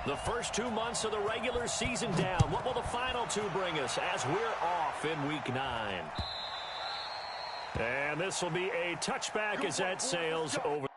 The first 2 months of the regular season down. What will the final two bring us as we're off in Week 9? And this will be a touchback as that sails over.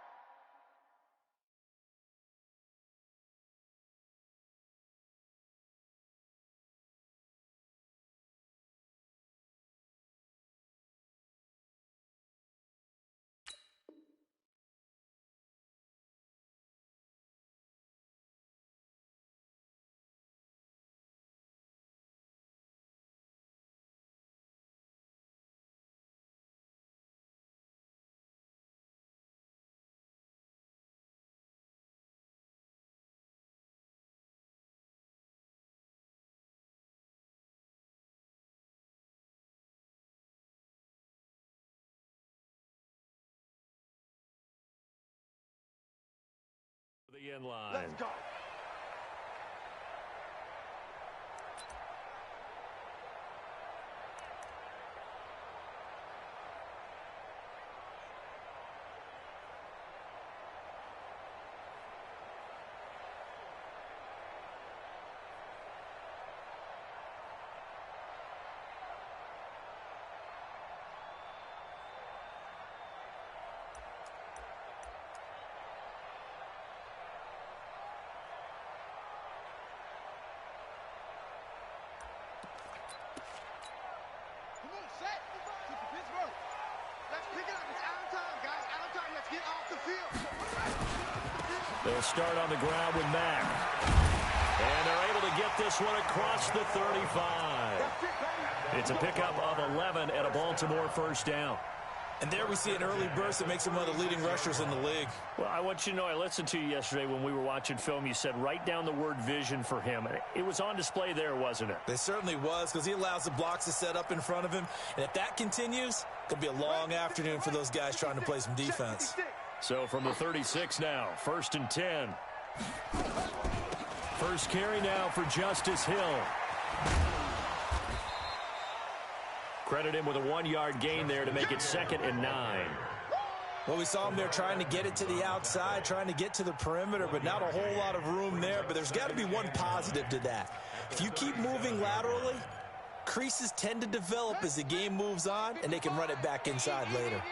The end line. Let's go. They'll start on the ground with Mack. And they're able to get this one across the 35. It's a pickup of 11 and a Baltimore first down. And there we see an early burst that makes him one of the leading rushers in the league. Well, I want you to know, I listened to you yesterday when we were watching film. You said write down the word vision for him. It was on display there, wasn't it? It certainly was, because he allows the blocks to set up in front of him. And if that continues, it could be a long afternoon for those guys trying to play some defense. So from the 36 now, 1st and 10. First carry now for Justice Hill. Credit him with a 1-yard gain there to make it 2nd and 9. Well, we saw him there trying to get it to the outside, trying to get to the perimeter, but not a whole lot of room there. But there's got to be one positive to that. If you keep moving laterally, creases tend to develop as the game moves on, and they can run it back inside later.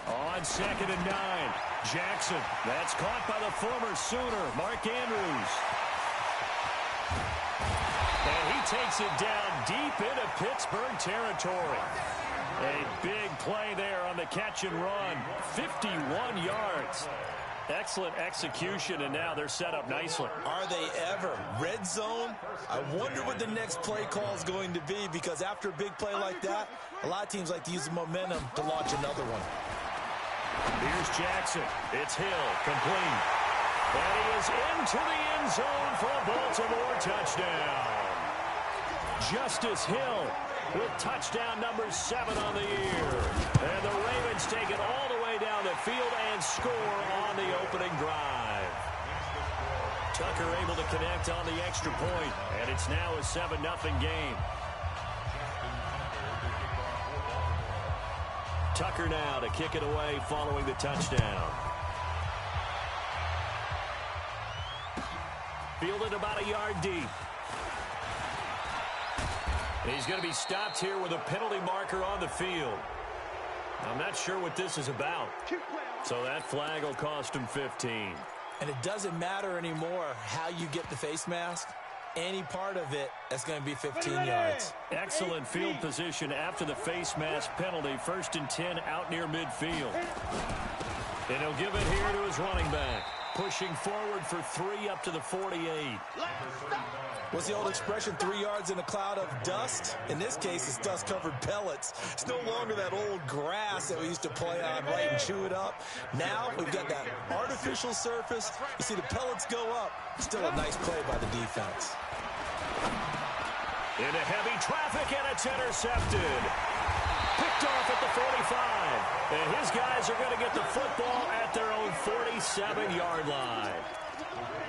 On 2nd and 9, Jackson. That's caught by the former Sooner, Mark Andrews. And he takes it down deep into Pittsburgh territory. A big play there on the catch and run. 51 yards. Excellent execution, and now they're set up nicely. Are they ever? Red zone? I wonder what the next play call is going to be, because after a big play like that, a lot of teams like to use the momentum to launch another one. Here's Jackson. It's Hill, complete. And he is into the end zone for a Baltimore touchdown. Justice Hill with touchdown number 7 on the year. And the Ravens take it all the way down the field and score on the opening drive. Tucker able to connect on the extra point, and it's now a 7-0 game. Tucker now to kick it away following the touchdown. Fielded about a yard deep. And he's going to be stopped here with a penalty marker on the field. I'm not sure what this is about. So that flag will cost him 15. And it doesn't matter anymore how you get the face mask. Any part of it, that's going to be 15 yards. Excellent field position after the face mask penalty. 1st and 10 out near midfield. And he'll give it here to his running back. Pushing forward for 3 up to the 48. What's the old expression, 3 yards in a cloud of dust? In this case, it's dust-covered pellets. It's no longer that old grass that we used to play on, right, and chew it up. Now we've got that artificial surface. You see the pellets go up. Still a nice play by the defense. Into heavy traffic, and it's intercepted. Picked off at the 45. And his guys are going to get the football at their own 47-yard line.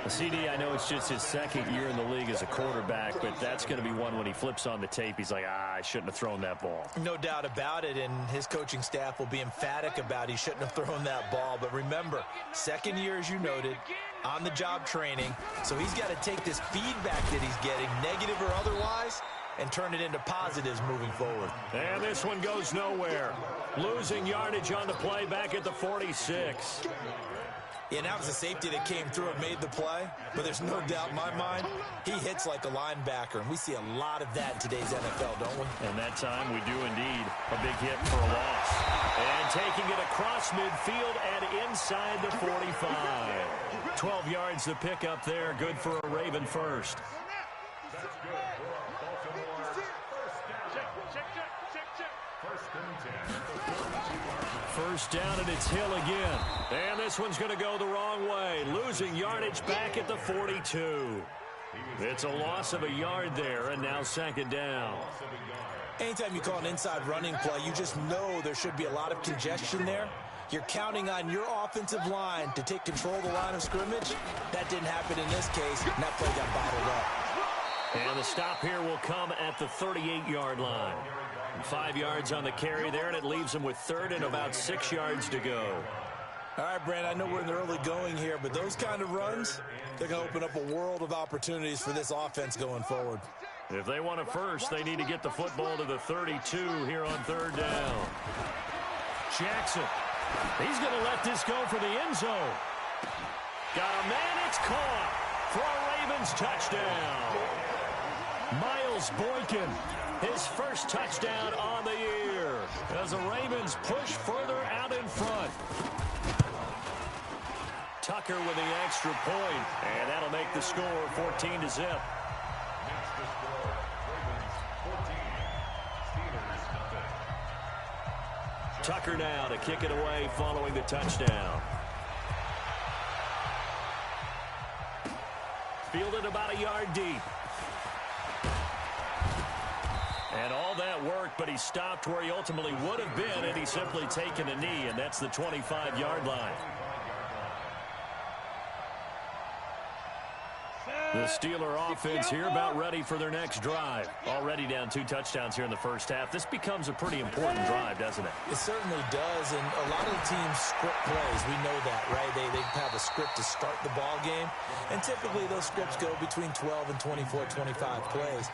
CD, I know it's just his second year in the league as a quarterback, but that's going to be one when he flips on the tape. He's like, I shouldn't have thrown that ball. No doubt about it, and his coaching staff will be emphatic about he shouldn't have thrown that ball. But remember, second year, as you noted, on-the-job training, so he's got to take this feedback that he's getting, negative or otherwise, and turn it into positives moving forward. And this one goes nowhere. Losing yardage on the play back at the 46. Yeah, that was a safety that came through and made the play, but there's no doubt in my mind, he hits like a linebacker, and we see a lot of that in today's NFL, don't we? And that time we do indeed. A big hit for a loss. And taking it across midfield and inside the 45. 12 yards to pick up there. Good for a Raven first. First down, and it's Hill again. And this one's going to go the wrong way. Losing yardage back at the 42. It's a loss of a yard there, and now second down. Anytime you call an inside running play, you just know there should be a lot of congestion there. You're counting on your offensive line to take control of the line of scrimmage. That didn't happen in this case, and that play got bottled up. And the stop here will come at the 38-yard line. 5 yards on the carry there, and it leaves them with third and about 6 yards to go. All right, Brandon, I know we're in the early going here, but those kind of runs, they're going to open up a world of opportunities for this offense going forward. If they want it first, they need to get the football to the 32 here on third down. Jackson, he's going to let this go for the end zone. Got a man, it's caught for a Ravens touchdown. Miles Boykin, his first touchdown on the year as the Ravens push further out in front. Tucker with the extra point, and that'll make the score 14-0. Tucker now to kick it away following the touchdown. Fielded about a yard deep. And all that worked, but he stopped where he ultimately would have been, and he's simply taken a knee, and that's the 25-yard line. The Steeler offense here about ready for their next drive. Already down 2 touchdowns here in the first half. This becomes a pretty important drive, doesn't it? It certainly does, and a lot of the teams script plays. We know that, right? They have a script to start the ball game, and typically those scripts go between 12 and 24, 25 plays.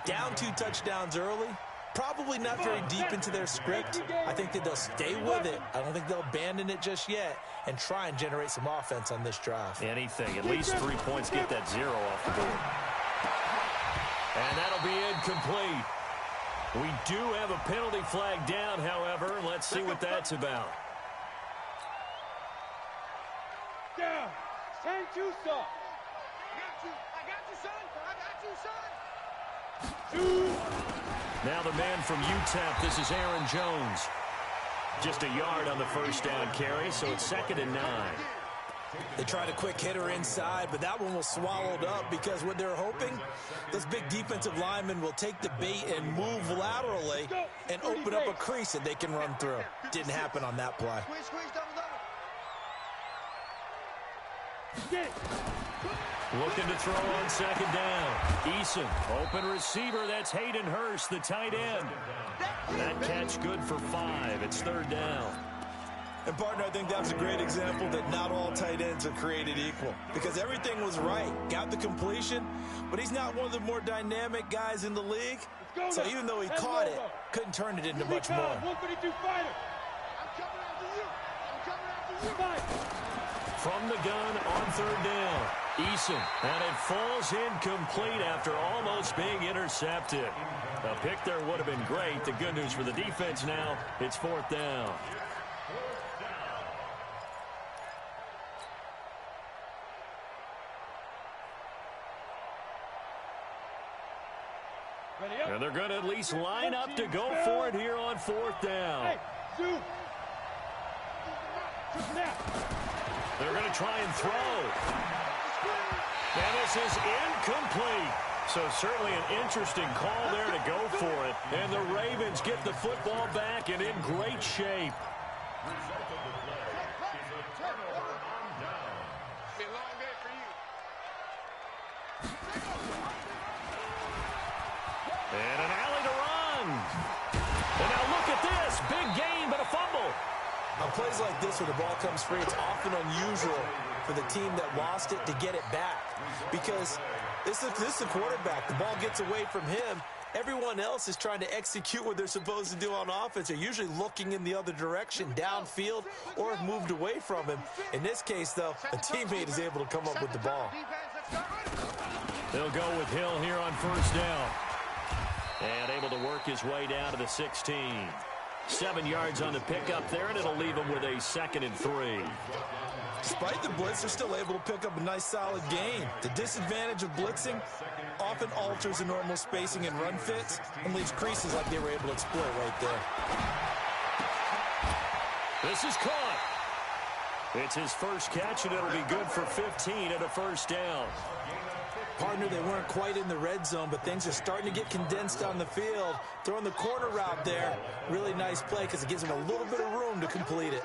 Down 2 touchdowns early, probably not very deep into their script. I think that they'll stay with it. I don't think they'll abandon it just yet and try and generate some offense on this drive. Anything. At least 3 points, get that 0 off the board. And that'll be incomplete. We do have a penalty flag down, however. Let's see what that's about. Down. 10-2, son. I got you, son. I got you, son. Now the man from UTEP, this is Aaron Jones. Just a yard on the first down carry, so it's 2nd and 9. They tried a quick hitter inside, but that one was swallowed up because what they're hoping, those big defensive linemen will take the bait and move laterally and open up a crease that they can run through. Didn't happen on that play. Looking to throw on 2nd down. Eason, open receiver. That's Hayden Hurst, the tight end. That catch good for 5. It's 3rd down. And, partner, I think that was a great example that not all tight ends are created equal because everything was right. Got the completion, but he's not one of the more dynamic guys in the league. So even though he caught it, couldn't turn it into much more. 152 fighter. I'm coming after you. I'm coming after you. From the gun on 3rd down. Eason, and it falls incomplete after almost being intercepted. A pick there would have been great. The good news for the defense now, it's 4th down. And they're going to at least line up to go for it here on 4th down. They're going to try and throw. And this is incomplete. So certainly an interesting call there to go for it. And the Ravens get the football back and in great shape. plays like this where the ball comes free, it's often unusual for the team that lost it to get it back. Because this is the quarterback. The ball gets away from him. Everyone else is trying to execute what they're supposed to do on offense. They're usually looking in the other direction, downfield, or have moved away from him. In this case, though, a teammate is able to come up with the ball. They'll go with Hill here on first down. And able to work his way down to the 16. 7 yards on the pickup there, and it'll leave him with a 2nd and 3. Despite the blitz, they're still able to pick up a nice solid gain. The disadvantage of blitzing often alters the normal spacing and run fits and leaves creases like they were able to exploit right there. This is caught. It's his first catch, and it'll be good for 15 and a first down. Partner, they weren't quite in the red zone, but things are starting to get condensed on the field. Throwing the corner route there, really nice play because it gives them a little bit of room to complete it.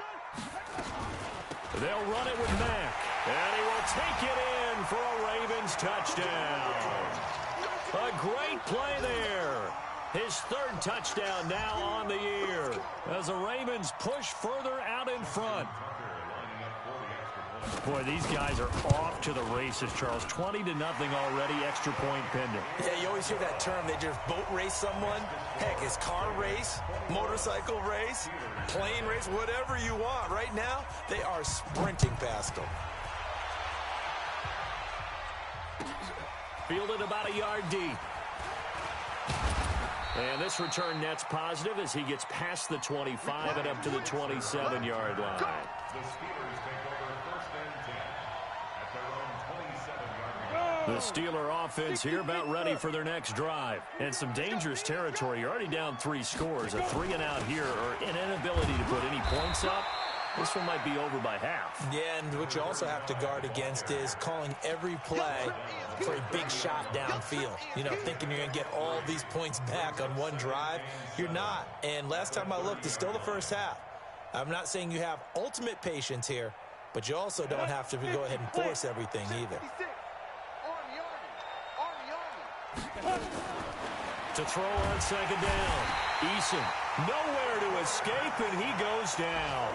They'll run it with Mack, and he will take it in for a Ravens touchdown. A great play there. His 3rd touchdown now on the year as the Ravens push further out in front. Boy, these guys are off to the races, Charles. 20-0 already, extra point pending. Yeah, you always hear that term. They just boat race someone. Heck, it's car race, motorcycle race, plane race, whatever you want. Right now, they are sprinting past them. Fielded about a yard deep. And this return net's positive as he gets past the 25 and up to the 27-yard line. The Steeler offense here about ready for their next drive. And some dangerous territory. You're already down 3 scores. A 3-and-out here or an inability to put any points up. This one might be over by half. Yeah, and what you also have to guard against is calling every play for a big shot downfield. You know, thinking you're going to get all these points back on one drive. You're not. And last time I looked, it's still the first half. I'm not saying you have ultimate patience here, but you also don't have to go ahead and force everything either. To throw on 2nd down. Eason nowhere to escape, and he goes down.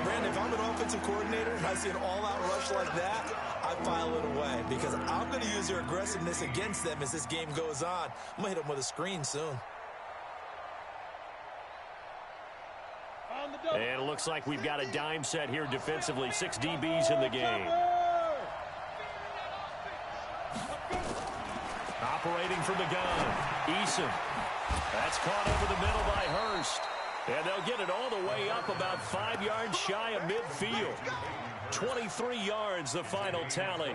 Brandon, if I'm an offensive coordinator and I see an all-out rush like that, I file it away because I'm going to use their aggressiveness against them as this game goes on. I'm going to hit them with a screen soon. And it looks like we've got a dime set here defensively. 6 DBs in the game. Operating from the gun, Eason. That's caught over the middle by Hurst. And they'll get it all the way up about 5 yards shy of midfield. 23 yards, the final tally.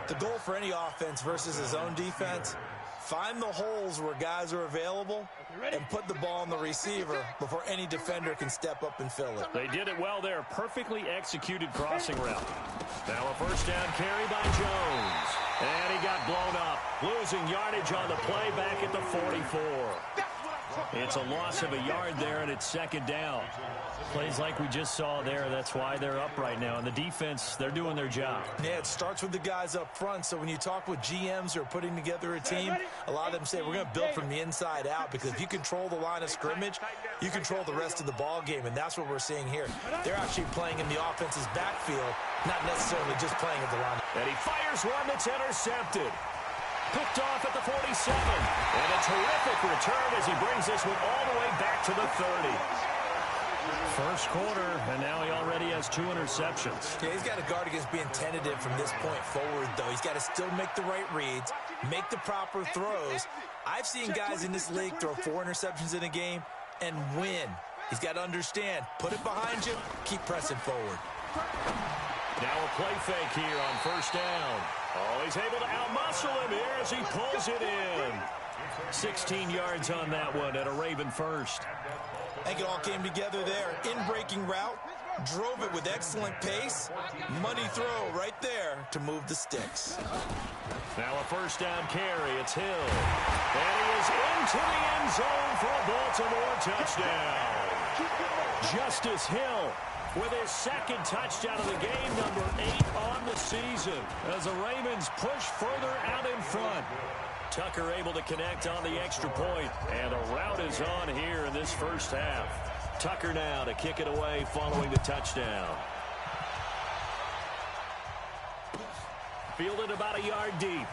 The goal for any offense versus his own defense, find the holes where guys are available and put the ball on the receiver before any defender can step up and fill it. They did it well there. Perfectly executed crossing route. Now a first down carry by Jones. And he got blown up. Losing yardage on the play back at the 44. It's a loss of a yard there, and it's 2nd down. Plays like we just saw there. That's why they're up right now. And the defense, they're doing their job. Yeah, it starts with the guys up front. So when you talk with GMs who are putting together a team, a lot of them say we're going to build from the inside out because if you control the line of scrimmage, you control the rest of the ball game. And that's what we're seeing here. They're actually playing in the offense's backfield, not necessarily just playing at the line. And he fires one that's intercepted. Picked off at the 47. And a terrific return as he brings this one all the way back to the 30. First quarter, and now he already has 2 interceptions. Yeah, he's got to guard against being tentative from this point forward, though. He's got to still make the right reads, make the proper throws. I've seen guys in this league throw 4 interceptions in a game and win. He's got to understand, put it behind you, keep pressing forward. Now a play fake here on first down. Oh, he's able to outmuscle him here as he pulls it in. 16 yards on that one at a Raven first. I think it all came together there. In-breaking route, drove it with excellent pace. Money throw right there to move the sticks. Now a first down carry. It's Hill. And he is into the end zone for a Baltimore touchdown. Justice Hill with his 2nd touchdown of the game, number 8 on the season, as the Ravens push further out in front. Tucker able to connect on the extra point, and a rout is on here in this first half. Tucker now to kick it away following the touchdown. Fielded about a yard deep.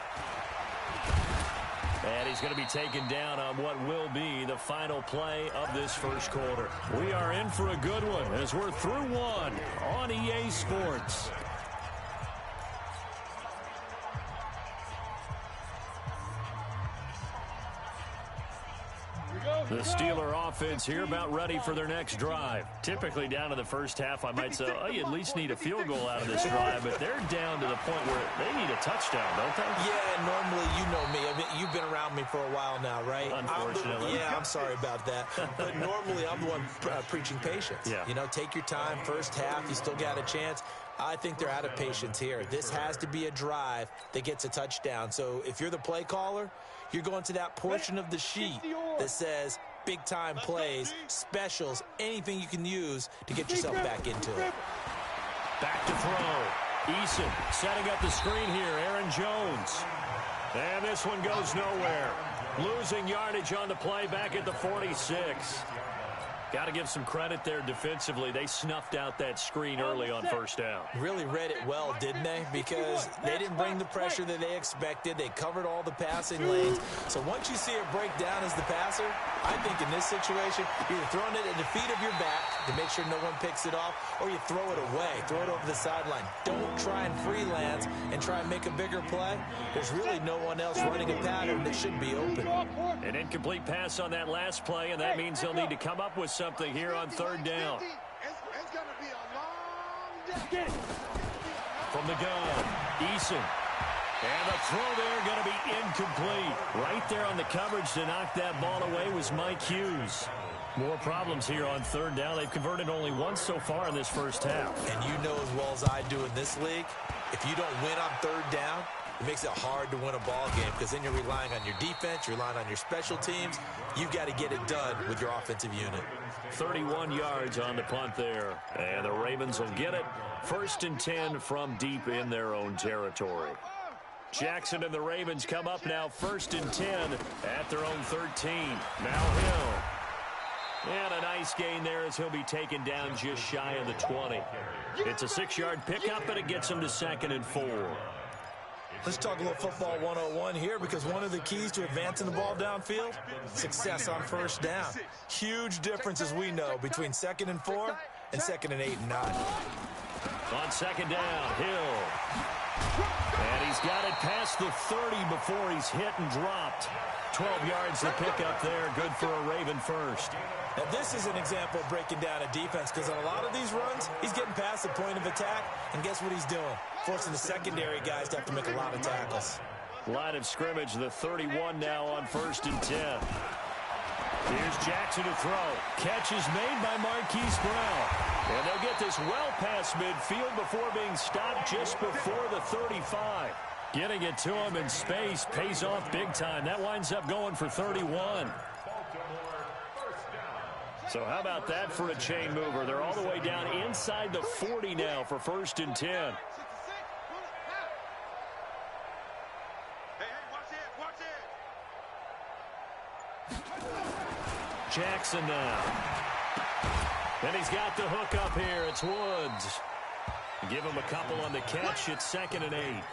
And he's going to be taken down on what will be the final play of this first quarter. We are in for a good one as we're through one on EA Sports. The Steeler offense here about ready for their next drive. Typically down to the first half, I might say, oh, you at least need a field goal out of this drive, but they're down to the point where they need a touchdown, don't they? Yeah, normally, you know me. I mean, you've been around me for a while now, right? Unfortunately. I'm sorry about that. But normally, I'm the one preaching patience. Yeah. You know, take your time, first half, you still got a chance. I think they're out of patience here. This has to be a drive that gets a touchdown. So if you're the play caller, you're going to that portion of the sheet that says big-time plays, specials, anything you can use to get yourself back into it. Back to throw. Eason setting up the screen here. Aaron Jones. And this one goes nowhere. Losing yardage on the play back at the 46. Got to give some credit there defensively. They snuffed out that screen early on first down. Really read it well, didn't they? Because they didn't bring the pressure that they expected. They covered all the passing lanes. So once you see it break down as the passer, I think in this situation, you're either throwing it at the feet of your back to make sure no one picks it off, or you throw it away, throw it over the sideline. Don't try and freelance and try and make a bigger play. There's really no one else running a pattern that should be open. An incomplete pass on that last play, and that means they'll need to come up with something here on third down. It's going to be a long day. From the gun, Eason. And the throw there going to be incomplete. Right there on the coverage to knock that ball away was Mike Hughes. More problems here on third down. They've converted only once so far in this first half. And you know as well as I do in this league, if you don't win on third down, it makes it hard to win a ball game because then you're relying on your defense, you're relying on your special teams. You've got to get it done with your offensive unit. 31 yards on the punt there. And the Ravens will get it. 1st and 10 from deep in their own territory. Jackson and the Ravens come up now 1st and 10 at their own 13. Now Hill. And a nice gain there as he'll be taken down just shy of the 20. It's a 6-yard pickup, but it gets him to 2nd and 4. Let's talk a little football 101 here because one of the keys to advancing the ball downfield, success on first down. Huge difference, as we know, between 2nd and 4 and 2nd and 8 and 9. On 2nd down, Hill. And he's got it past the 30 before he's hit and dropped. 12 yards to pick up there. Good for a Raven first. Now, this is an example of breaking down a defense because on a lot of these runs, he's getting past the point of attack, and guess what he's doing? Forcing the secondary guys to have to make a lot of tackles. Line of scrimmage, the 31 now on 1st and 10. Here's Jackson to throw. Catch is made by Marquise Brown. And they'll get this well past midfield before being stopped just before the 35. Getting it to him in space pays off big time. That winds up going for 31. So how about that for a chain mover? They're all the way down inside the 40 now for 1st and 10. Jackson now. And he's got the hook up here. It's Woods. Give him a couple on the catch. It's 2nd and 8.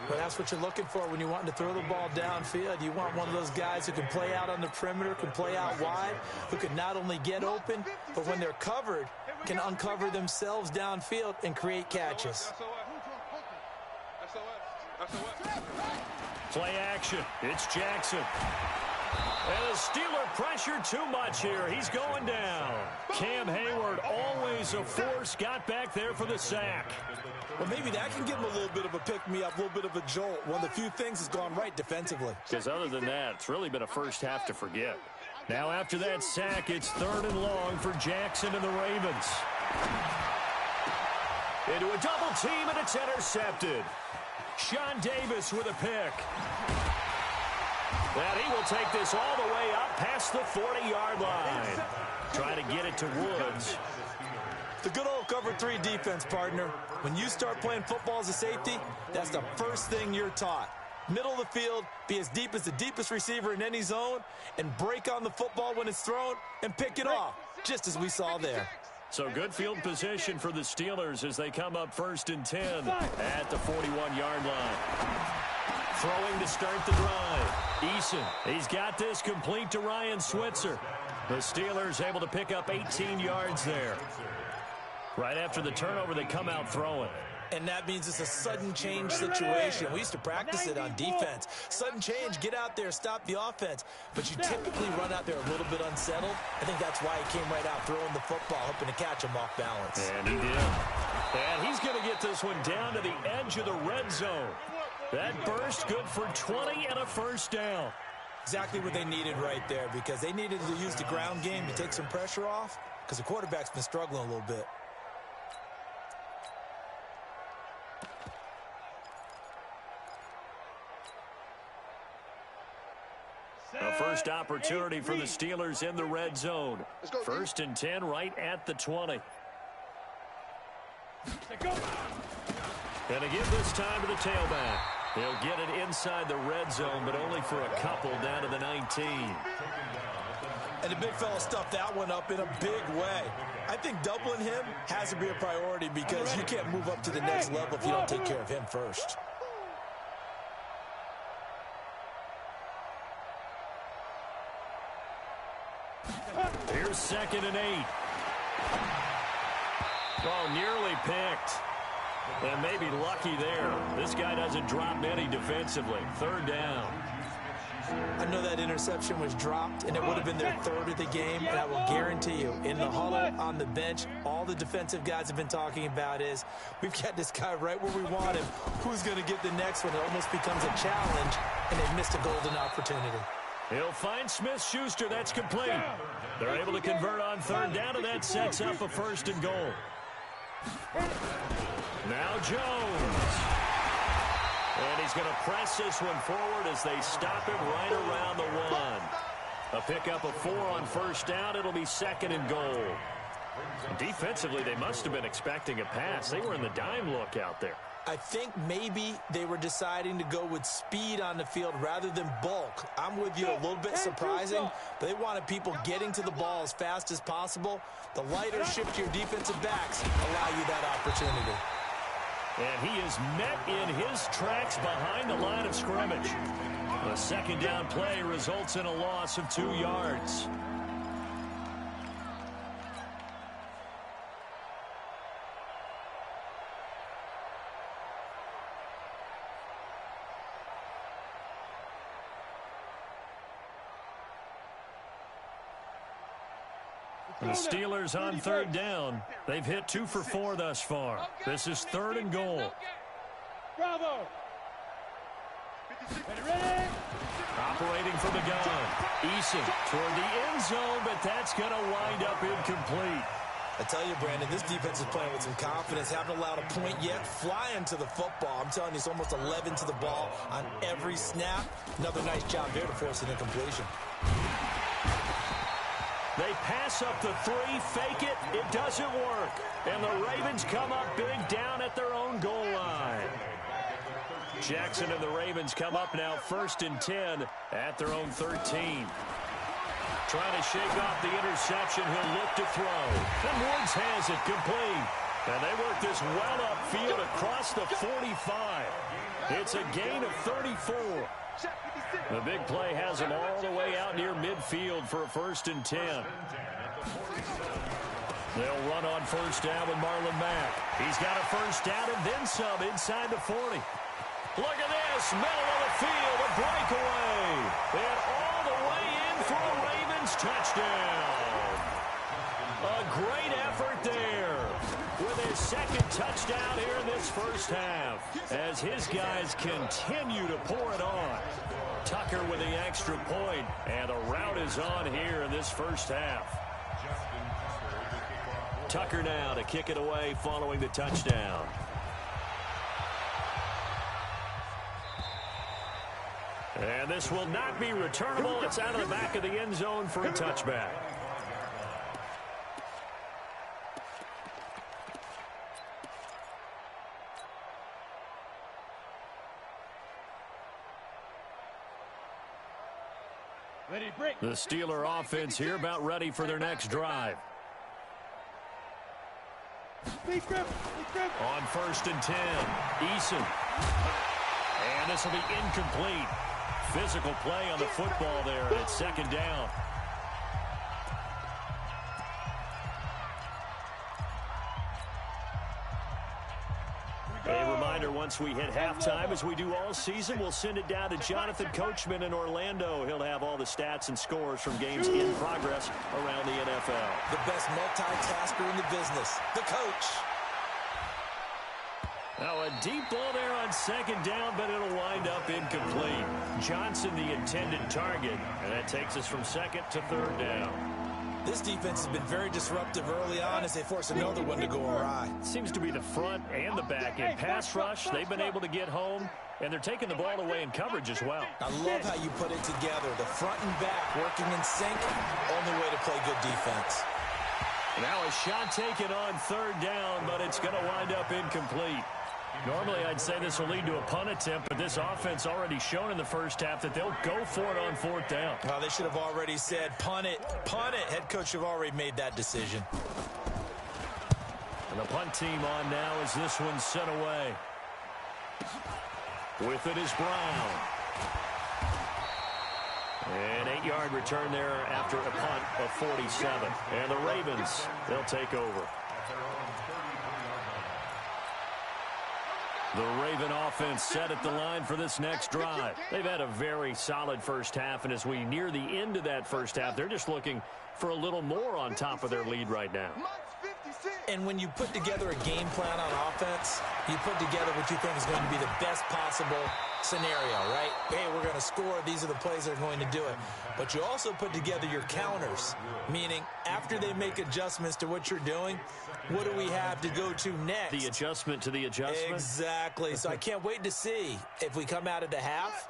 Well, that's what you're looking for when you want to throw the ball downfield. You want one of those guys who can play out on the perimeter, can play out wide, who can not only get open, but when they're covered, can uncover themselves downfield and create catches. Play action. It's Jackson. And the Steeler pressure too much here. He's going down. Cam Hayward, always a force, got back there for the sack. Well, maybe that can give him a little bit of a pick-me-up, a little bit of a jolt. One of the few things that's gone right defensively. Because other than that, it's really been a first half to forget. Now after that sack, it's 3rd and long for Jackson and the Ravens. Into a double team, and it's intercepted. Sean Davis with a pick. And he will take this all the way up past the 40-yard line. Trying to get it to Woods. The good old cover 3 defense, partner. When you start playing football as a safety, that's the first thing you're taught. Middle of the field, be as deep as the deepest receiver in any zone, and break on the football when it's thrown and pick it off. just as we saw there. So good field position for the Steelers as they come up 1st and 10 at the 41-yard line. Throwing to start the drive. Eason, he's got this complete to Ryan Switzer. The Steelers able to pick up 18 yards there. Right after the turnover, they come out throwing. And that means it's a sudden change situation. We used to practice it on defense. Sudden change, get out there, stop the offense. But you typically run out there a little bit unsettled. I think that's why he came right out throwing the football, hoping to catch him off balance. And he did. And he's going to get this one down to the edge of the red zone. That burst good for 20 and a first down. Exactly what they needed right there, because they needed to use the ground game to take some pressure off, because the quarterback's been struggling a little bit. A first opportunity for the Steelers in the red zone. 1st and 10 right at the 20. And again this time to the tailback. He'll get it inside the red zone, but only for a couple down to the 19. And the big fella stuffed that one up in a big way. I think doubling him has to be a priority, because you can't move up to the next level if you don't take care of him first. Here's 2nd and 8. Oh, nearly picked. And maybe lucky there. This guy doesn't drop many defensively. 3rd down. I know that interception was dropped, and it would have been their 3rd of the game, and I will guarantee you, in the huddle, on the bench, all the defensive guys have been talking about is, we've got this guy right where we want him. Who's going to get the next one? It almost becomes a challenge, and they've missed a golden opportunity. He'll find Smith-Schuster. That's complete. They're able to convert on 3rd down, and that sets up a 1st and goal. Now Jones. And he's going to press this one forward as they stop it right around the 1. A pickup of 4 on 1st down. It'll be 2nd and goal. Defensively, they must have been expecting a pass. They were in the dime look out there. I think maybe they were deciding to go with speed on the field rather than bulk. I'm with you, a little bit surprising. They wanted people getting to the ball as fast as possible. The lighter shift to your defensive backs allow you that opportunity. And he is met in his tracks behind the line of scrimmage. The 2nd down play results in a loss of 2 yards. The Steelers on 3rd down. They've hit 2 for 4 thus far. This is 3rd and goal. Bravo. Ready? Operating from the gun. Eason toward the end zone, but that's going to wind up incomplete. I tell you, Brandon, this defense is playing with some confidence. Haven't allowed a point yet. Flying to the football. I'm telling you, it's almost 11 to the ball on every snap. Another nice job there to force an incompletion. They pass up the 3, fake it. It doesn't work. And the Ravens come up big down at their own goal line. Jackson and the Ravens come up now 1st and 10 at their own 13. Trying to shake off the interception. He'll look to throw. And Woods has it complete. And they work this well upfield across the 45. It's a gain of 34. The big play has him all the way out near midfield for a 1st and 10. They'll run on 1st down with Marlon Mack. He's got a 1st down and then some inside the 40. Look at this, middle of the field, a breakaway. And all the way in for a Ravens touchdown. A great effort there with his 2nd touchdown here in this 1st half as his guys continue to pour it on. Tucker with the extra point, and a rout is on here in this 1st half. Tucker now to kick it away following the touchdown. And this will not be returnable. It's out of the back of the end zone for a touchback. Ready, break. The Steeler offense here about ready for their next drive. On 1st and 10, Eason. And this will be incomplete. Physical play on the football there, and it's 2nd down. A reminder, once we hit halftime, as we do all season, we'll send it down to Jonathan Coachman in Orlando. He'll have all the stats and scores from games in progress around the NFL. The best multitasker in the business, the coach. Now a deep ball there on 2nd down, but it'll wind up incomplete. Johnson the intended target, and that takes us from 2nd to 3rd down. This defense has been very disruptive early on as they force another one to go awry. Seems to be the front and the back. In pass rush, they've been able to get home, and they're taking the ball away in coverage as well. I love how you put it together. The front and back working in sync. Only way to play good defense. Now a shot taken on 3rd down, but it's going to wind up incomplete. Normally, I'd say this will lead to a punt attempt, but this offense already shown in the first half that they'll go for it on 4th down. Well, they should have already said, punt it, punt it. Head coach have already made that decision. And the punt team on now as this one's sent away. With it is Brown. An 8-yard return there after a punt of 47. And the Ravens, they'll take over. The Raven offense set at the line for this next drive. They've had a very solid first half, and as we near the end of that first half, they're just looking for a little more on top of their lead right now. And when you put together a game plan on offense, you put together what you think is going to be the best possible scenario, right? Hey, we're going to score. These are the plays that are going to do it. But you also put together your counters, meaning after they make adjustments to what you're doing, what do we have to go to next? The adjustment to the adjustment? Exactly. So I can't wait to see if we come out of the half,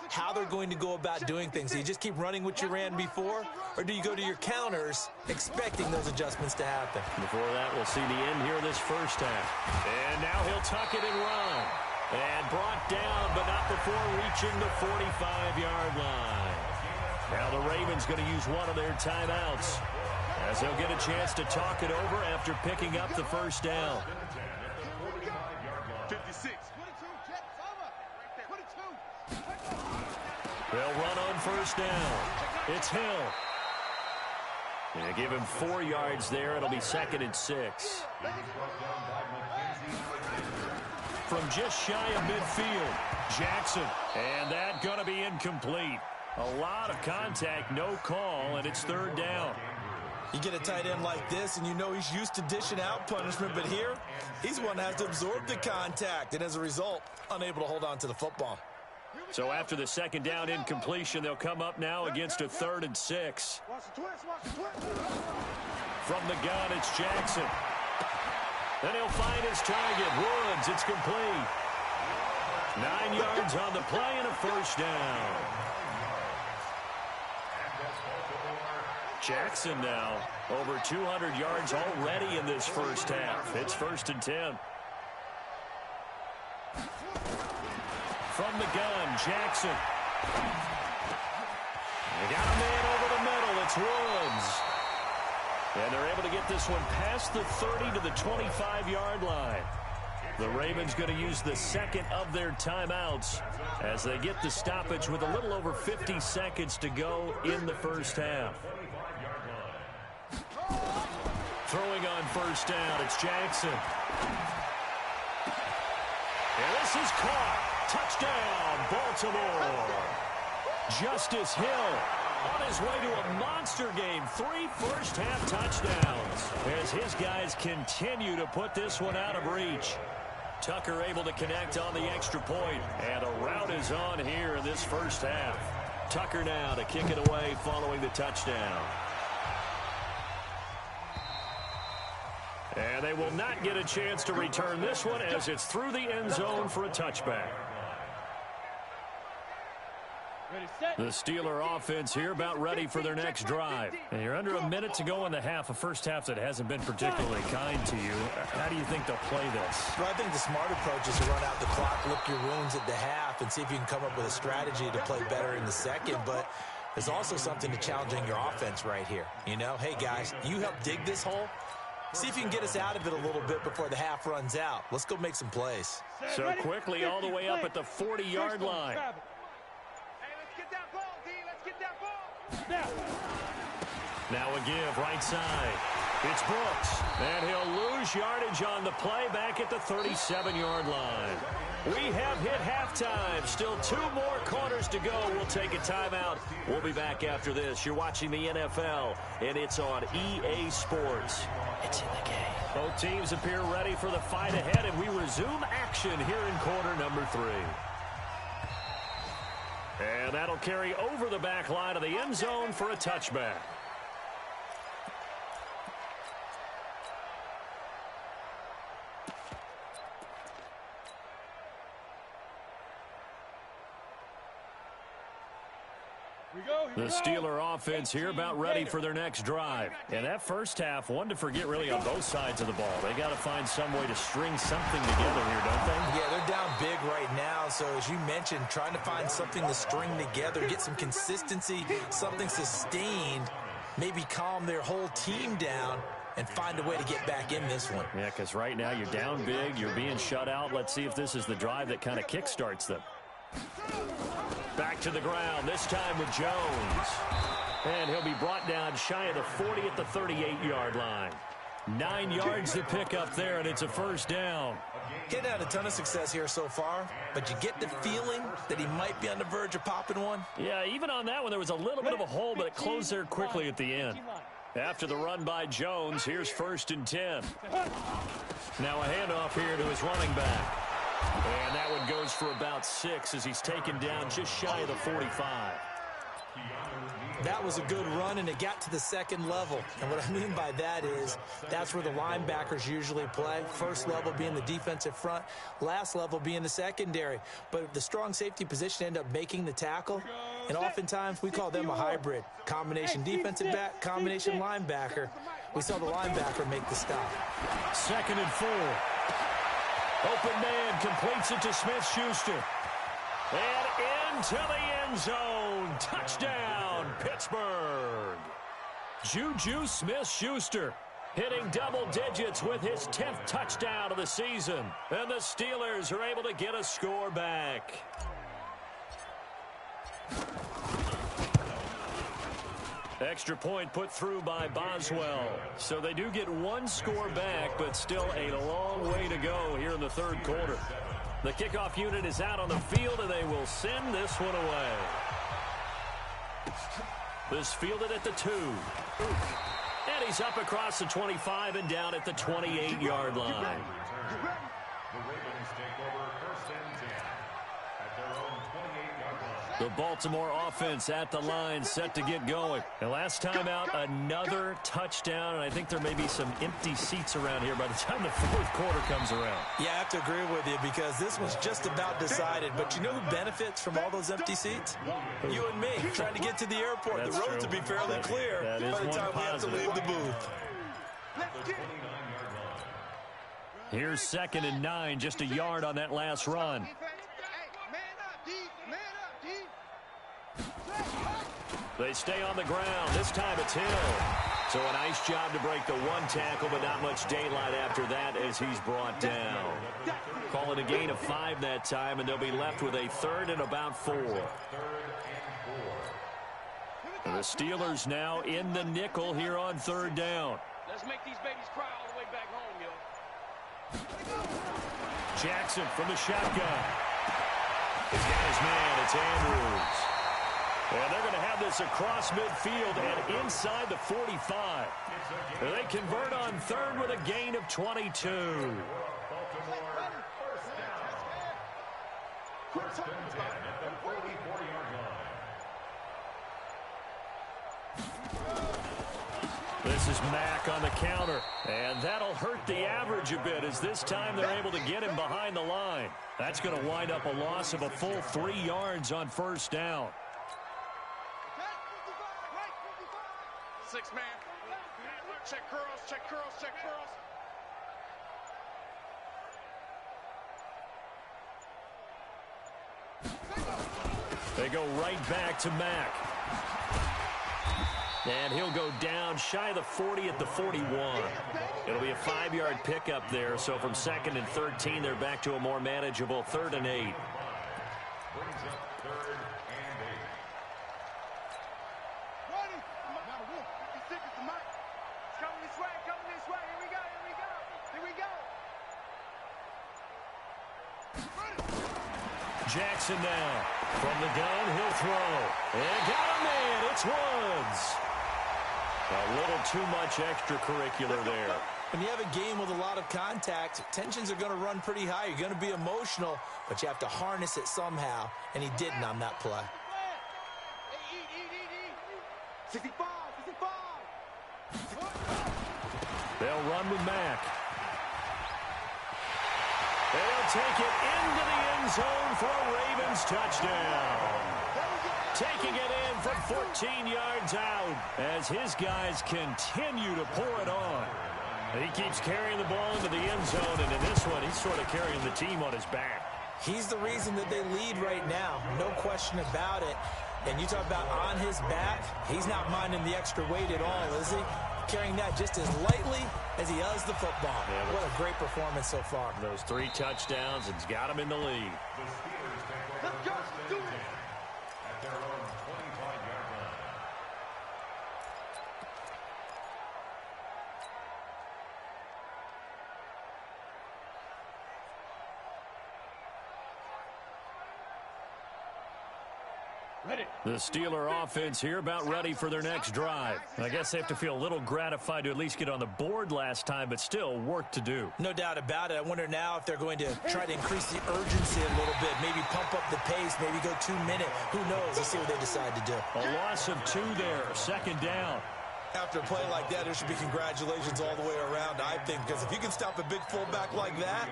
how they're going to go about doing things. Do you just keep running what you ran before, or do you go to your counters expecting those adjustments to happen? Before that, we'll see the end here of this first half. And now he'll tuck it and run. And brought down, but not before reaching the 45-yard line. Now the Ravens going to use one of their timeouts, as they'll get a chance to talk it over after picking up the first down. 56. They'll run on first down. It's Hill. They give him 4 yards there. It'll be 2nd and 6. From just shy of midfield, Jackson. And that going to be incomplete. A lot of contact, no call, and it's 3rd down. You get a tight end like this, and you know he's used to dishing out punishment, but here, he's one that has to absorb the contact, and as a result, unable to hold on to the football. So after the 2nd down incompletion, they'll come up now against a 3rd and 6. From the gun, it's Jackson. Then he'll find his target, Woods. It's complete. 9 yards on the play and a first down. Jackson now over 200 yards already in this first half. It's 1st and 10. From the gun, Jackson. They got a man over the middle. It's Woods. And they're able to get this one past the 30 to the 25-yard line. The Ravens going to use the 2nd of their timeouts as they get the stoppage with a little over 50 seconds to go in the first half. Throwing on first down, it's Jackson. And this is caught. Touchdown, Baltimore. Justice Hill on his way to a monster game. 3 first-half touchdowns as his guys continue to put this one out of reach. Tucker able to connect on the extra point, and a rout is on here in this first half. Tucker now to kick it away following the touchdown. And they will not get a chance to return this one as it's through the end zone for a touchback. The Steeler offense here about ready for their next drive. And you're under a minute to go in the half, a first half that hasn't been particularly kind to you. How do you think they'll play this? Well, I think the smart approach is to run out the clock, lick your wounds at the half, and see if you can come up with a strategy to play better in the second. But there's also something to challenging your offense right here. You know, hey, guys, you help dig this hole. See if you can get us out of it a little bit before the half runs out. Let's go make some plays. So quickly all the way up at the 40-yard line. Hey, let's get that ball, D. Let's get that ball. Now a give right side. It's Brooks. And he'll lose yardage on the play back at the 37-yard line. We have hit halftime. Still 2 more quarters to go. We'll take a timeout. We'll be back after this. You're watching the NFL, and it's on EA Sports. It's in the game. Both teams appear ready for the fight ahead, and we resume action here in quarter number 3. And that'll carry over the back line of the end zone for a touchback. The Steeler offense here about ready for their next drive. And that first half, one to forget really on both sides of the ball. They got to find some way to string something together here, don't they? Yeah, they're down big right now. So as you mentioned, trying to find something to string together, get some consistency, something sustained, maybe calm their whole team down and find a way to get back in this one. Yeah, because right now you're down big, you're being shut out. Let's see if this is the drive that kind of kickstarts them. Back to the ground, this time with Jones. And he'll be brought down shy of the 40 at the 38-yard line. 9 yards to pick up there, and it's a first down. He's had a ton of success here so far, but you get the feeling that he might be on the verge of popping one. Yeah, even on that one, there was a little bit of a hole, but it closed there quickly at the end. After the run by Jones, here's 1st and 10. Now a handoff here to his running back. And that one goes for about 6 as he's taken down just shy of the 45. That was a good run, and it got to the second level. And what I mean by that is that's where the linebackers usually play. First level being the defensive front, last level being the secondary. But the strong safety position ended up making the tackle, and oftentimes we call them a hybrid. Combination defensive back, combination linebacker. We saw the linebacker make the stop. 2nd and 4. Open man completes it to Smith-Schuster. And into the end zone. Touchdown, Pittsburgh. Juju Smith-Schuster hitting double digits with his 10th touchdown of the season. And the Steelers are able to get a score back. Extra point put through by Boswell. So they do get 1 score back, but still a long way to go here in the 3rd quarter. The kickoff unit is out on the field, and they will send this one away. This fielded at the 2. And he's up across the 25 and down at the 28-yard line. The Baltimore offense at the line, set to get going. And last time out, another touchdown, and I think there may be some empty seats around here by the time the 4th quarter comes around. Yeah, I have to agree with you because this one's just about decided. But you know who benefits from all those empty seats? You and me, trying to get to the airport. That's the roads true. will be fairly clear by the time we have to leave the booth. Here's 2nd and 9, just a yard on that last run. They stay on the ground. This time it's Hill. So a nice job to break the 1 tackle, but not much daylight after that as he's brought down. Call it a gain of 5 that time, and they'll be left with a 3rd and about 4. The Steelers now in the nickel here on 3rd down. Let's make these babies cry all the way back home, yo. Jackson from the shotgun. He's got his man. It's Andrews. And they're going to have this across midfield and inside the 45. They convert on 3rd with a gain of 22. This is Mack on the counter, and that'll hurt the average a bit as this time they're able to get him behind the line. That's going to wind up a loss of a full 3 yards on 1st down. 6 man. Check curls, check curls, check curls. They go right back to Mack. And he'll go down shy of the 40 at the 41. It'll be a 5-yard pickup there. So from 2nd and 13, they're back to a more manageable 3rd and 8. Jackson now. From the gun, he'll throw. And got a man. It's Woods. A little too much extracurricular there. When you have a game with a lot of contact, tensions are going to run pretty high. You're going to be emotional, but you have to harness it somehow, and he didn't on that play. 65, 65. They'll run with Mack. They'll take it into the end zone for a Ravens touchdown. Taking it in from 14 yards out as his guys continue to pour it on. He keeps carrying the ball into the end zone, and in this one, he's sort of carrying the team on his back. He's the reason that they lead right now, no question about it. And you talk about on his back, he's not minding the extra weight at all, is he? Carrying that just as lightly as he does the football. Yeah, what a great performance so far. Those 3 touchdowns, it's got him in the lead. Let's go, do it. At their own 25-yard line. Ready. The Steeler offense here about ready for their next drive. I guess they have to feel a little gratified to at least get on the board last time, but still work to do. No doubt about it. I wonder now if they're going to try to increase the urgency a little bit, maybe pump up the pace, maybe go 2-minute. Who knows? Let's see what they decide to do. A loss of 2 there, 2nd down. After a play like that, there should be congratulations all the way around, I think, because if you can stop a big fullback like that,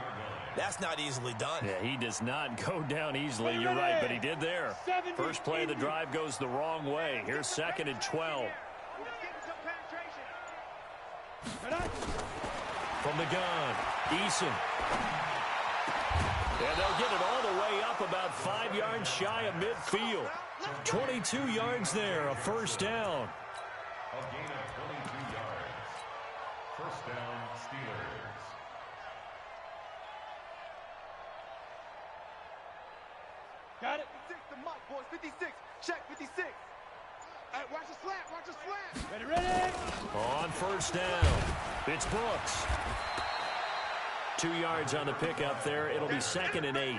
that's not easily done. Yeah, he does not go down easily. You're right, but he did there. First play of the drive goes the wrong way. Here's 2nd and 12. From the gun, Eason. And they'll get it all the way up about 5 yards shy of midfield. 22 yards there, a first down. A gain of 22 yards. First down, Steelers. Got it. 56 to Mike, boys. 56. Check 56. Hey, watch the slant. Watch the slant. Ready, ready. On first down, it's Brooks. 2 yards on the pickup there. It'll be 2nd and 8.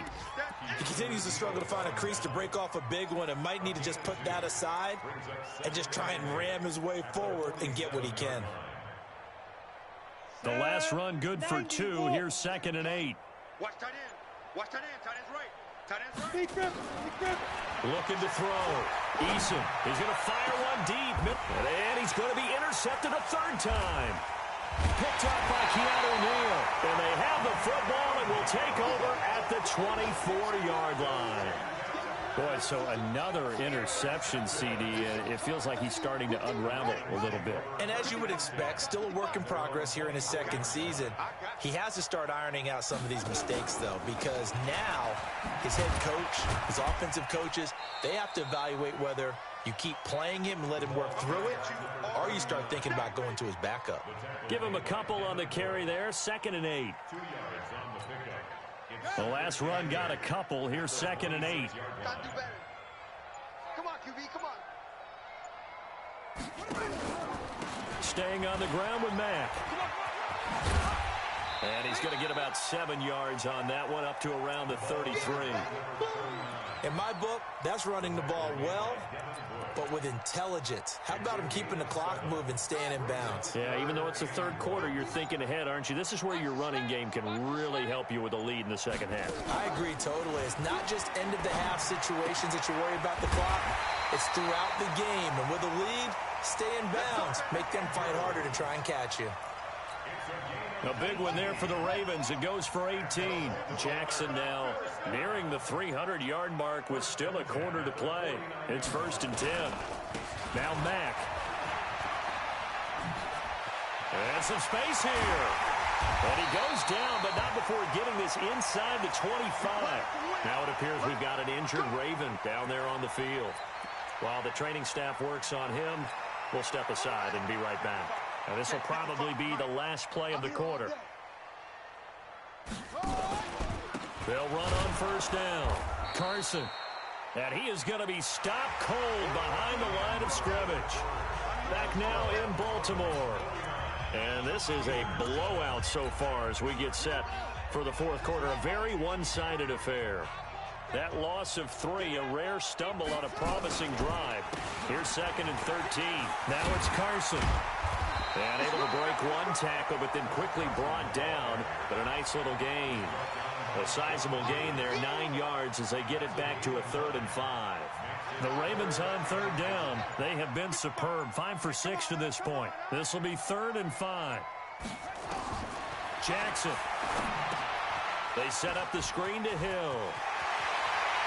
He continues to struggle to find a crease to break off a big one and might need to just put that aside and just try and ram his way forward and get what he can. The last run good for 2. Here's 2nd and 8. Watch tight end. Watch tight end. Tight end's right. Tight end's right. Big grip. Looking to throw. Eason is going to fire one deep. And he's going to be intercepted a 3rd time. Picked up by Keanu Neal. And they have the football and will take over at the 24-yard line. Boy, so another interception, CD. It feels like he's starting to unravel a little bit. And as you would expect, still a work in progress here in his 2nd season. He has to start ironing out some of these mistakes, though, because now his head coach, his offensive coaches, they have to evaluate whether you keep playing him and let him work through it, or you start thinking about going to his backup. Give him a couple on the carry there, 2nd and 8. 2 yards on the pickup. The last run got a couple. Here's 2nd and 8. Gotta do better. Come on, QB. Come on. Staying on the ground with Mack. And he's going to get about 7 yards on that one, up to around the 33. In my book, that's running the ball well, but with intelligence. How about him keeping the clock moving, staying in bounds? Yeah, even though it's the 3rd quarter, you're thinking ahead, aren't you? This is where your running game can really help you with a lead in the 2nd half. I agree totally. It's not just end-of-the-half situations that you're worried about the clock. It's throughout the game. And with a lead, stay in bounds. Make them fight harder to try and catch you. A big one there for the Ravens. It goes for 18. Jackson now nearing the 300-yard mark with still a quarter to play. It's 1st and 10. Now Mack. And some space here. And he goes down, but not before getting this inside the 25. Now it appears we've got an injured Raven down there on the field. While the training staff works on him, We'll step aside and be right back. Now, this will probably be the last play of the quarter. They'll run on first down. Carson. And he is going to be stopped cold behind the line of scrimmage. Back now in Baltimore. And this is a blowout so far as we get set for the fourth quarter. A very one-sided affair. That loss of 3, a rare stumble on a promising drive. Here's 2nd and 13. Now it's Carson. And able to break one tackle, but then quickly brought down. But a nice little gain. A sizable gain there, 9 yards as they get it back to a 3rd and 5. The Ravens on 3rd down. They have been superb. 5 for 6 to this point. This will be 3rd and 5. Jackson. They set up the screen to Hill.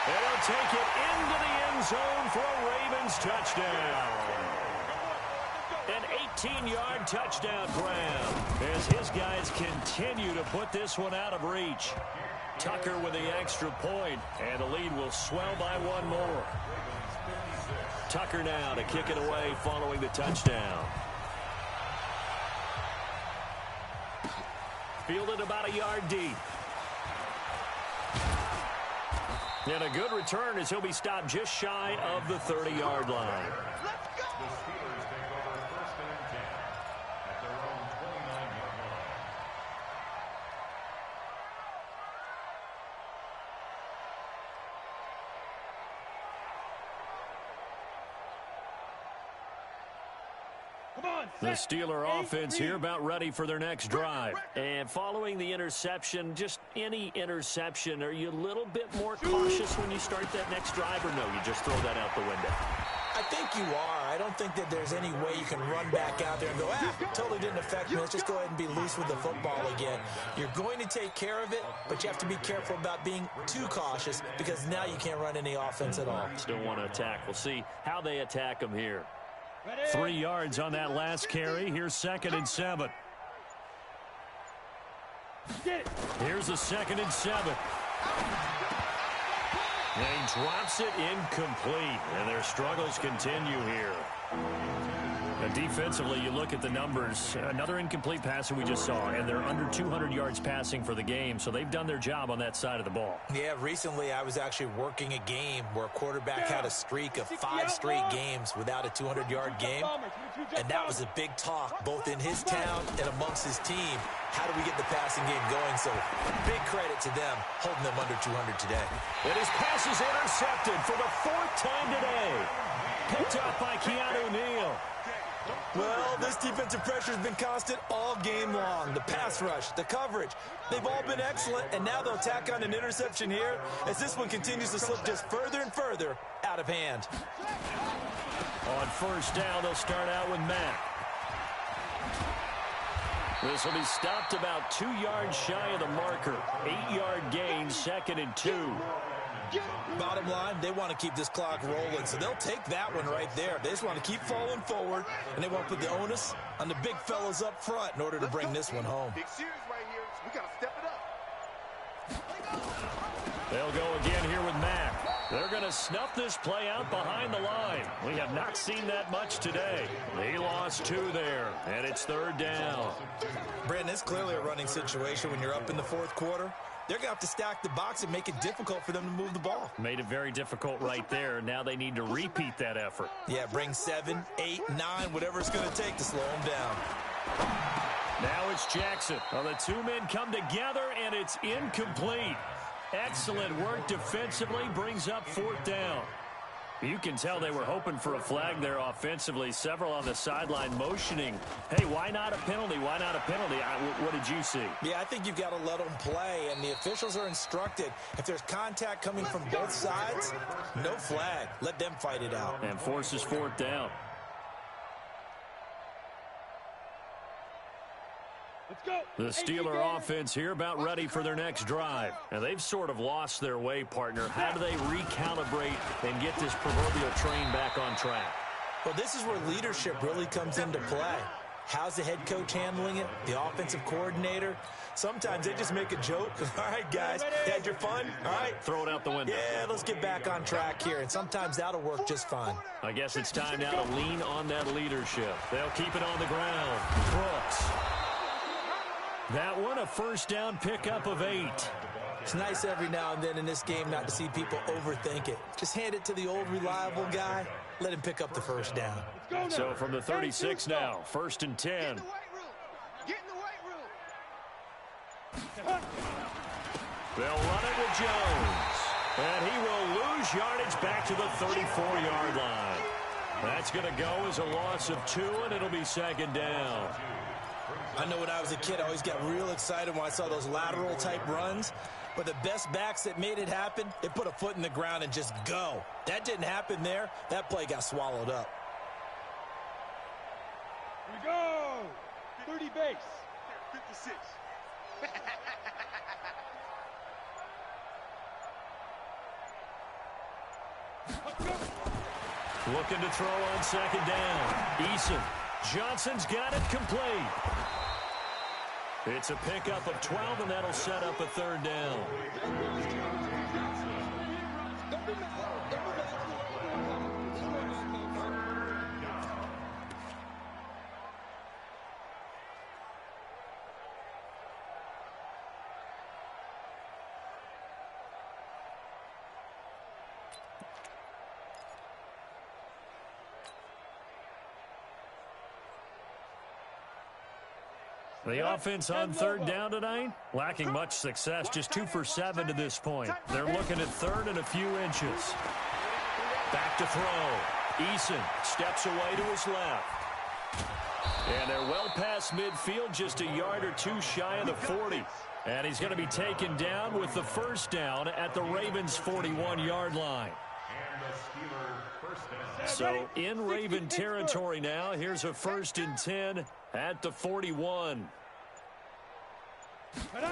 And he'll take it into the end zone for a Ravens touchdown. An 18-yard touchdown grab as his guys continue to put this one out of reach. Tucker with the extra point, and the lead will swell by 1 more. Tucker now to kick it away following the touchdown. Fielded about a yard deep. And a good return as he'll be stopped just shy of the 30-yard line. The Steeler offense here about ready for their next drive. And following the interception, just any interception, are you a little bit more cautious when you start that next drive, or no, you just throw that out the window? I think you are. I don't think that there's any way you can run back out there and go, totally didn't affect me. Let's just go ahead and be loose with the football again. You're going to take care of it, but you have to be careful about being too cautious because now you can't run any offense at all. Still want to attack. We'll see how they attack them here. 3 yards on that last carry. Here's 2nd and 7. Here's a 2nd and 7. And he drops it incomplete. And their struggles continue here. And defensively, you look at the numbers. Another incomplete pass that we just saw, and they're under 200 yards passing for the game, so they've done their job on that side of the ball. Yeah, recently I was actually working a game where a quarterback had a streak of 5 straight games without a 200-yard game, and that was a big talk both in his town and amongst his team. How do we get the passing game going? So big credit to them holding them under 200 today. And his pass is intercepted for the 4th time today. Picked up by Keanu Neal. Well, this defensive pressure has been constant all game long. The pass rush, the coverage, they've all been excellent, and now they'll tack on an interception here as this one continues to slip just further and further out of hand. On first down, they'll start out with Mack. This will be stopped about 2 yards shy of the marker. 8-yard gain, 2nd and 2. Bottom line, they want to keep this clock rolling, so they'll take that one right there. They just want to keep falling forward, and they want to put the onus on the big fellas up front in order to bring this one home. Big series right here, so we got to step it up. They'll go again here with Mack. They're going to snuff this play out behind the line. We have not seen that much today. He lost 2 there, and it's 3rd down. Brandon, it's clearly a running situation when you're up in the 4th quarter. They're going to have to stack the box and make it difficult for them to move the ball. Made it very difficult right there. Now they need to repeat that effort. Yeah, bring 7, 8, 9, whatever it's going to take to slow them down. Now it's Jackson. Well, the 2 men come together, and it's incomplete. Excellent work defensively, brings up 4th down. You can tell they were hoping for a flag there offensively. Several on the sideline motioning. Hey, why not a penalty? Why not a penalty? What did you see? Yeah, I think you've got to let them play, and the officials are instructed. If there's contact coming from both sides, no flag. Let them fight it out. And forces 4th down. The Steeler offense here about ready for their next drive. And they've sort of lost their way, partner. How do they recalibrate and get this proverbial train back on track? Well, this is where leadership really comes into play. How's the head coach handling it? The offensive coordinator? Sometimes they just make a joke. All right, guys, had your fun? All right. Throw it out the window. Yeah, let's get back on track here, and sometimes that'll work just fine. I guess it's time now to lean on that leadership. They'll keep it on the ground. Brooks. That one, a first down pickup of 8. It's nice every now and then in this game not to see people overthink it. Just hand it to the old reliable guy. Let him pick up the first down. So from the 36 now, 1st and 10. Get in the weight room. They'll run it with Jones. And he will lose yardage back to the 34-yard line. That's going to go as a loss of 2, and it'll be 2nd down. I know when I was a kid, I always got real excited when I saw those lateral-type runs. But the best backs that made it happen, they put a foot in the ground and just go. That didn't happen there. That play got swallowed up. Here we go. 30 base. 56. Looking to throw on 2nd down. Eason. Johnson's got it complete. It's a pickup of 12, and that'll set up a 3rd down. The offense on 3rd down tonight, lacking much success, just 2 for 7 to this point. They're looking at 3rd and a few inches. Back to throw. Eason steps away to his left. And they're well past midfield, just a yard or 2 shy of the 40. And he's going to be taken down with the 1st down at the Ravens' 41-yard line. So in Raven territory now, here's a 1st and 10 at the 41. And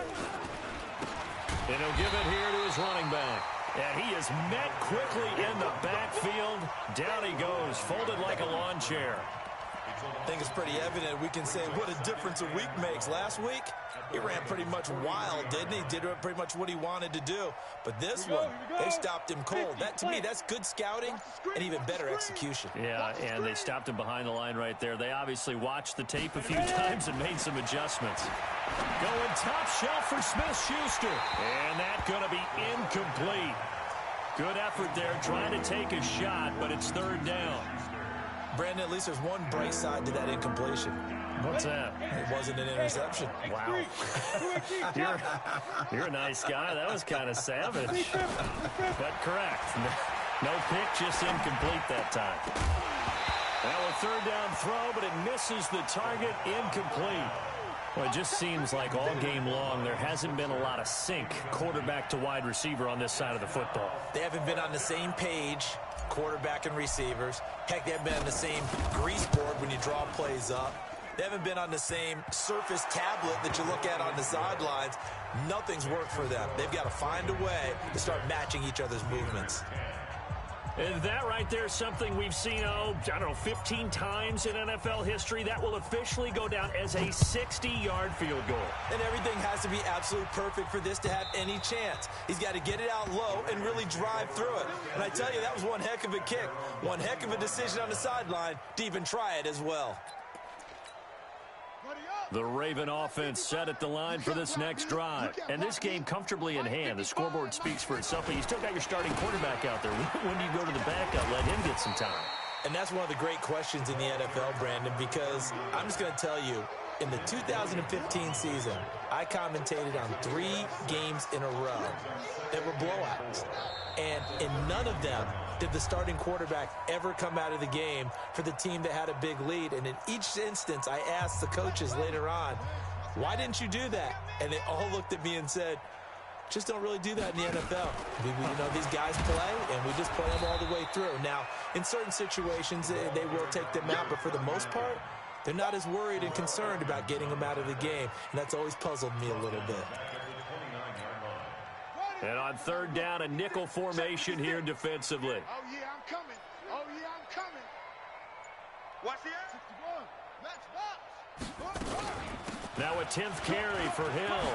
he'll give it here to his running back. And he is met quickly in the backfield. Down he goes, folded like a lawn chair. I think it's pretty evident we can say what a difference a week makes. Last week, he ran pretty much wild, didn't he? Did pretty much what he wanted to do. But this one, they stopped him cold. That, to me, that's good scouting and even better execution. Yeah, and they stopped him behind the line right there. They obviously watched the tape a few times and made some adjustments. Going top shelf for Smith-Schuster. And that's going to be incomplete. Good effort there, trying to take a shot, but it's 3rd down. Brandon, at least there's one bright side to that incompletion. What's that? It wasn't an interception. Wow. You're a nice guy. That was kind of savage. But correct. No pick, just incomplete that time. Now a 3rd down throw, but it misses the target, incomplete. Well, it just seems like all game long there hasn't been a lot of sync quarterback to wide receiver on this side of the football. They haven't been on the same page, quarterback and receivers. Heck, they haven't been on the same grease board when you draw plays up. They haven't been on the same surface tablet that you look at on the sidelines. Nothing's worked for them. They've got to find a way to start matching each other's movements. And that right there is something we've seen, 15 times in NFL history. That will officially go down as a 60-yard field goal. And everything has to be absolutely perfect for this to have any chance. He's got to get it out low and really drive through it. And I tell you, that was one heck of a kick. One heck of a decision on the sideline to even try it as well. The Raven offense set at the line for this next drive. And this game comfortably in hand. The scoreboard speaks for itself, but you still got your starting quarterback out there. When do you go to the backup? Let him get some time. And that's one of the great questions in the NFL, Brandon, because I'm just going to tell you, in the 2015 season, I commentated on 3 games in a row that were blowouts. And in none of them did the starting quarterback ever come out of the game for the team that had a big lead. And in each instance, I asked the coaches later on, why didn't you do that? And they all looked at me and said, just don't really do that in the NFL. These guys play, and we just play them all the way through. Now, in certain situations, they will take them out, but for the most part, they're not as worried and concerned about getting them out of the game, and that's always puzzled me a little bit. And on 3rd down, a nickel formation here defensively. Oh, yeah, I'm coming. Oh, yeah, I'm coming. Watch the air. 61. Match box. Now a 10th carry for Hill.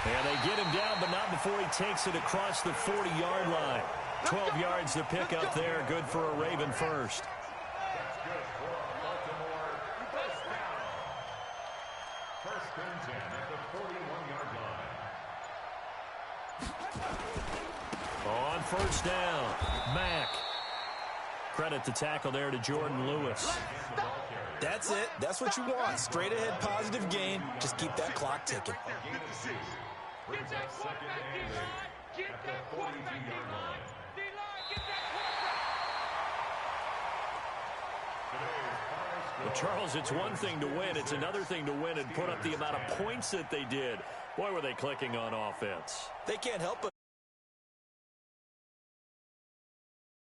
And they get him down, but not before he takes it across the 40-yard line. 12 yards to pick up there. Good for a Raven first. That's good for a Baltimore first down. First and 10 at the 41-yard line. On first down, Mack. Credit the tackle there to Jordan Lewis. That's it. That's what you want. Straight ahead positive gain. Just keep that clock ticking. Brings up second and 8 at the 42-yard line. Well, Charles, it's one thing to win. It's another thing to win and put up the amount of points that they did. Boy, were they clicking on offense. They can't help but